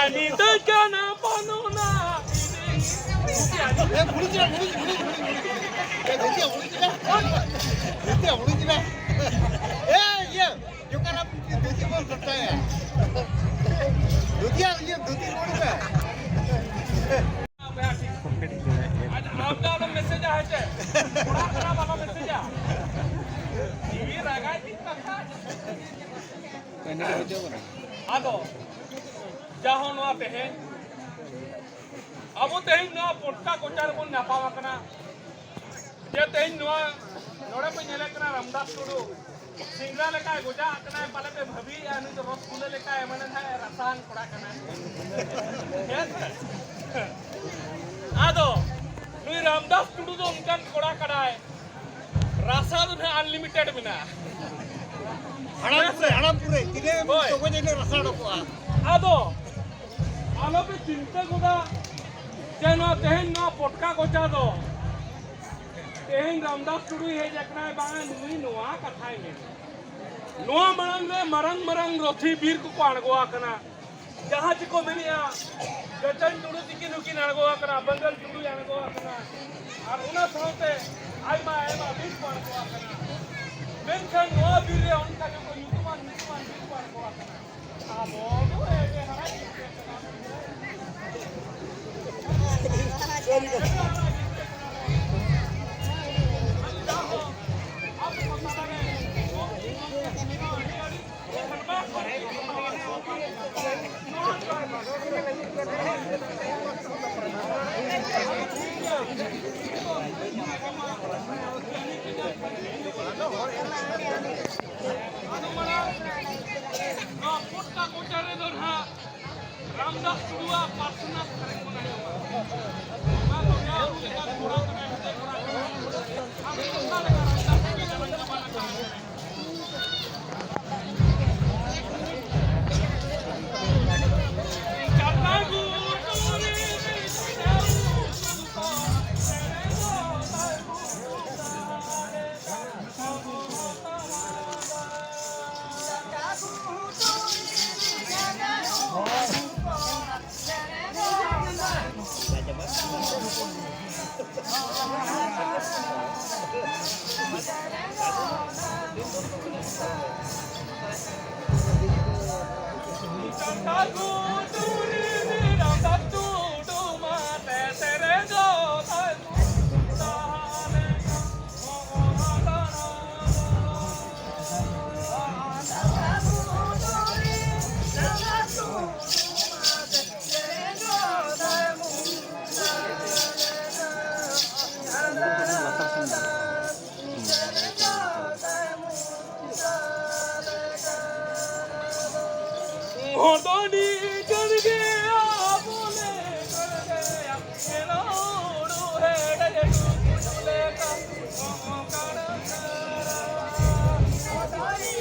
Anita kana panuna. आपका वाला message है चे थोड़ा खराब वाला मैसेज है ये रगा थी पक्का आदो जहां नवा पे अब तेहिं नवा पोटका कोचार बन नापावा कना जे तेहिं नवा नोड़े पे नेले कना रामदास टुडू सिंगरा लेका गोजा कना पाले पे भभी आनु तो रसगुल्ला लेका एमने था रसान कोड़ा कना आदो नुई रामदास टुडू दो उनकान कोड़ा कड़ाए रासा दो ने अनलिमिटेड बिना हड़ामपुरे तिने तो को जेने रसा डोको आदो आलो पे चिंता गोदा जेनो तेहिं नो पोटका गोचा दो तेहिं रामदास टुडू हे जकना बांगा नुई नोआ कथाय में नोआ मरंग मरंग रोथी बीर को अणगोआ कना जहां चिको मेनिया गजन टुडू तिकिन उकिन अणगोआ कना बंगल टुडू अणगोआ कना और उना साथे आइमा बीर को अणगोआ कना मेनखान नोआ बीर रे उनका जो युतुमान बीर को अणगोआ कना आबो दो ए हरा पोटका कोचारे दो ना रामदास टुडू पार्सना करे को नहीं मैं तो क्या उनका थोड़ा तो मैं थोड़ा हम कितना लगा रामदास टुडू का जमाना का चाटा गुटोरी होटोनी कर गया बोले कर गया मेलोड़ू है डजू कुचले का कर होटोनी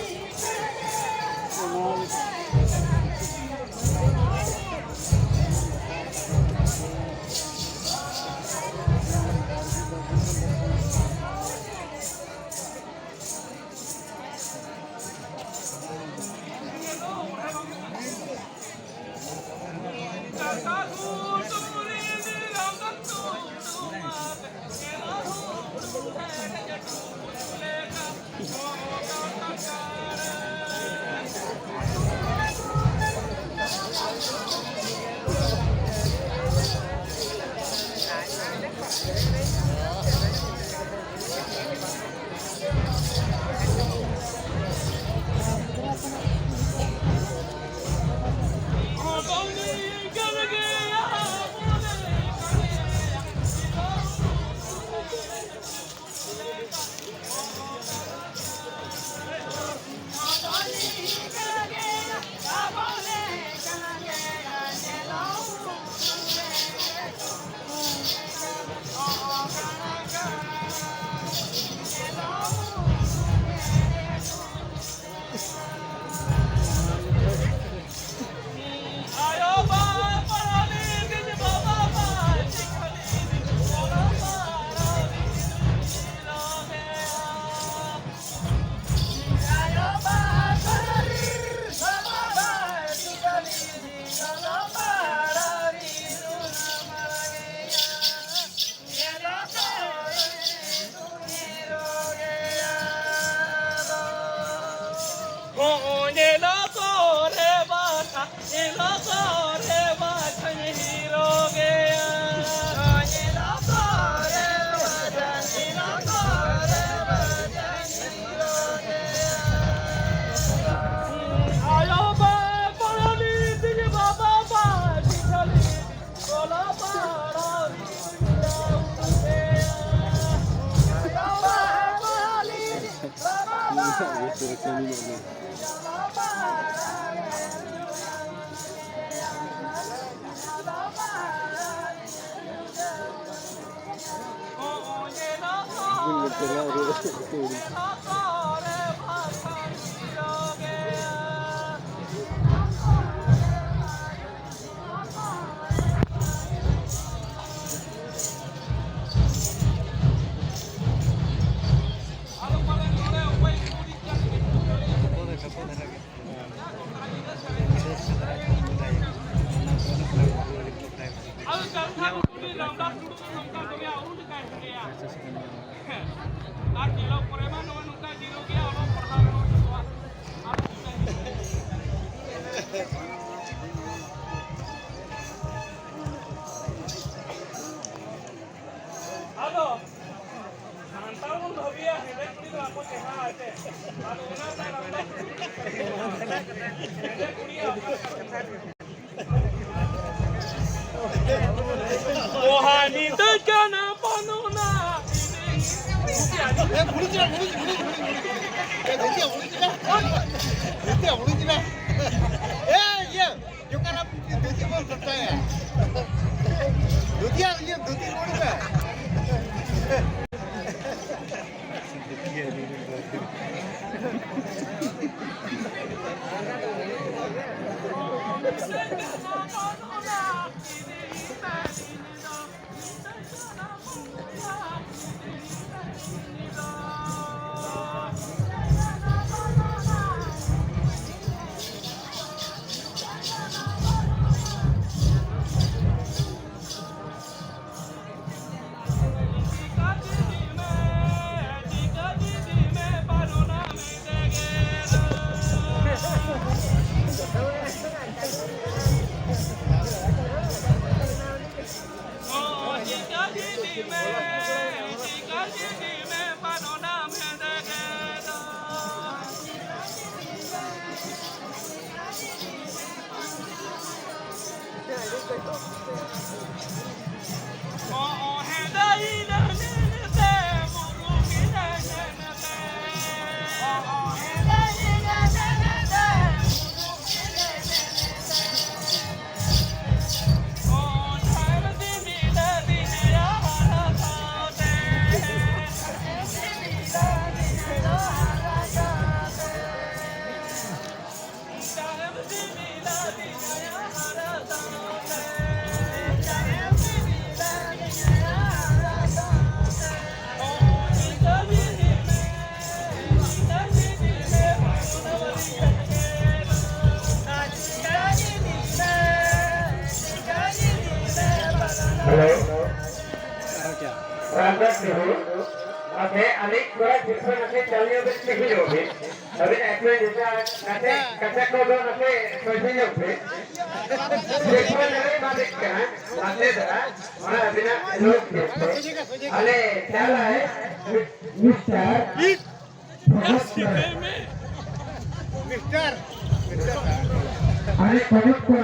आणि पवित्र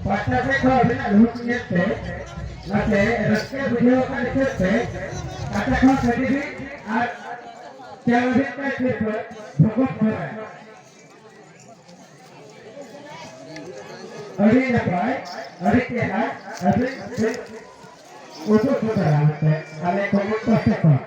पाठाचे खबरना लूट नियते नाते रस्ते वीडियो का निकलते आता कौन सभी भी और क्या भी का सिर्फ भगवत हो रहा है अभी न पाए अभी क्या है अभी उसको छोड़ रहा है अरे कौन पासे को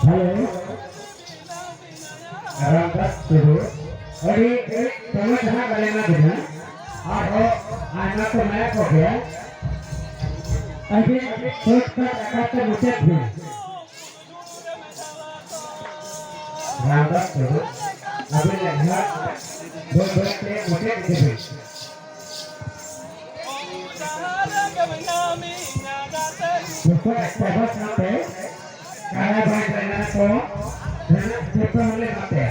Halo. Ramdas dulu. Ori teman dah balik lagi na. Aho anak tu मैं हो गया. अभी सोच कर रखा मुझे भी. Ramdas dulu. अभी लगा दो के मुझे भी. Buku ekspos nanti. Kalau baik dengan aku, dengan kita boleh mati.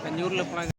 Penyur lepas